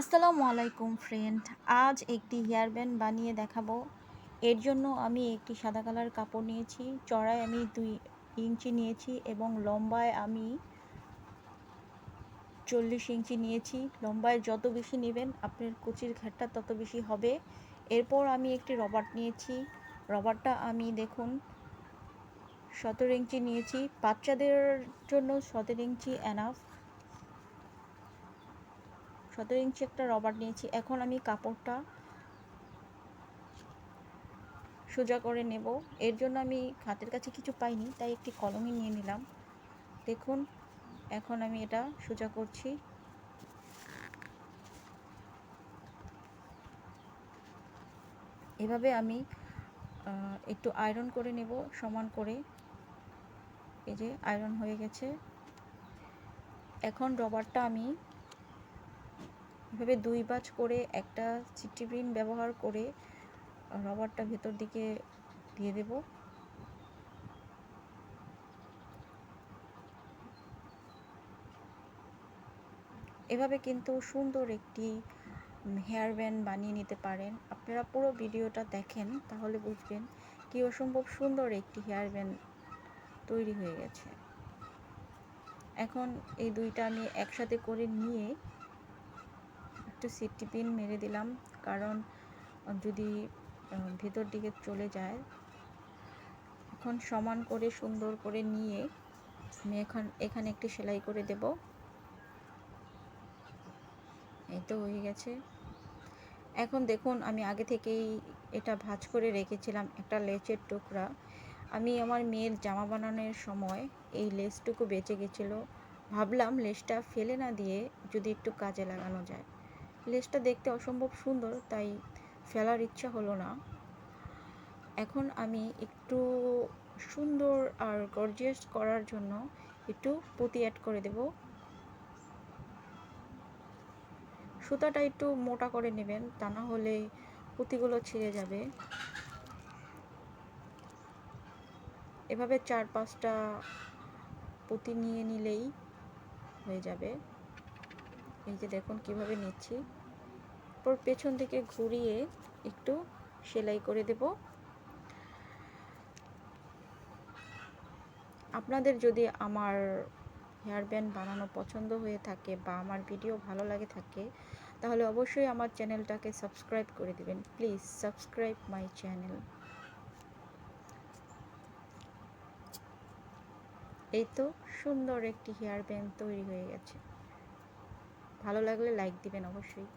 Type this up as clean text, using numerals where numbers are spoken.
আসসালামু আলাইকুম ফ্রেন্ড। আজ একটি হেয়ার ব্যান্ড বানিয়ে দেখাবো। এর জন্য আমি একটি সাদা কালার কাপড় নিয়েছি, চড়ায় আমি 2 ইঞ্চি নিয়েছি এবং লম্বায় আমি 40 ইঞ্চি নিয়েছি। লম্বায় যত বেশি নেবেন আপনার কুচির ঘাটটা তত বেশি হবে। এরপর আমি একটি রবার নিয়েছি, রবারটা আমি দেখুন 17 ইঞ্চি নিয়েছি। বাচ্চাদের জন্য 17 ইঞ্চি এনাফ। 17 ইঞ্চি একটা রবার নিয়েছি। এখন আমি কাপড়টা সোজা করে নেব। এর জন্য আমি হাতের কাছে কিছু পাইনি, তাই একটি কলমই নিয়ে নিলাম। দেখুন, এখন আমি এটা সোজা করছি। এভাবে আমি একটু আয়রন করে নেব সমান করে। এই যে আয়রন হয়ে গেছে। এখন রবারটা আমি এভাবে 2 ভাঁজ করে একটা সিটি পিন ব্যবহার করে রবারটা ভেতর দিকে দিয়ে দেব। এভাবে কিন্তু সুন্দর একটি হেয়ার ব্যান্ড বানিয়ে নিতে পারেন। আপনারা পুরো ভিডিওটা দেখেন, তাহলে বুঝবেন কি অসম্ভব সুন্দর একটি হেয়ার ব্যান্ড তৈরি হয়ে গেছে। এখন এই দুইটা আমি একসাথে করে নিয়ে একটু সিটি পিন মেরে দিলাম, কারণ যদি ভেতর দিকে চলে যায়। এখন সমান করে সুন্দর করে নিয়ে আমি এখানে একটি সেলাই করে দেব। এই তো হয়ে গেছে। এখন দেখুন, আমি আগে থেকেই এটা ভাঁজ করে রেখেছিলাম একটা লেচের টুকরা। আমি আমার মেয়ের জামা বানানোর সময় এই লেসটুকু বেঁচে গেছিলো। ভাবলাম লেসটা ফেলে না দিয়ে যদি একটু কাজে লাগানো যায়। লেসটা দেখতে অসম্ভব সুন্দর, তাই ফেলার ইচ্ছা হলো না। এখন আমি একটু সুন্দর আর গর্জিয়াস করার জন্য একটু পুঁতি অ্যাড করে দেব। সুতাটা একটু মোটা করে নেবেন, তা না হলে পুঁতিগুলো ছিঁড়ে যাবে। এভাবে 4-5টা পুঁতি নিয়ে নিলেই হয়ে যাবে। এই যে দেখুন কিভাবে নিচ্ছি। পর পেছন থেকে ঘুরিয়ে একটু সেলাই করে দেব। আপনাদের যদি আমার হেয়ার ব্যান্ড বানানো পছন্দ হয়ে থাকে বা আমার ভিডিও ভালো লাগে থাকে, তাহলে অবশ্যই আমার চ্যানেলটাকে সাবস্ক্রাইব করে দিবেন। Please subscribe my channel. এই তো সুন্দর একটি হেয়ার ব্যান্ড তৈরি হয়ে গেছে। ভালো লাগলে লাইক দিবেন অবশ্যই।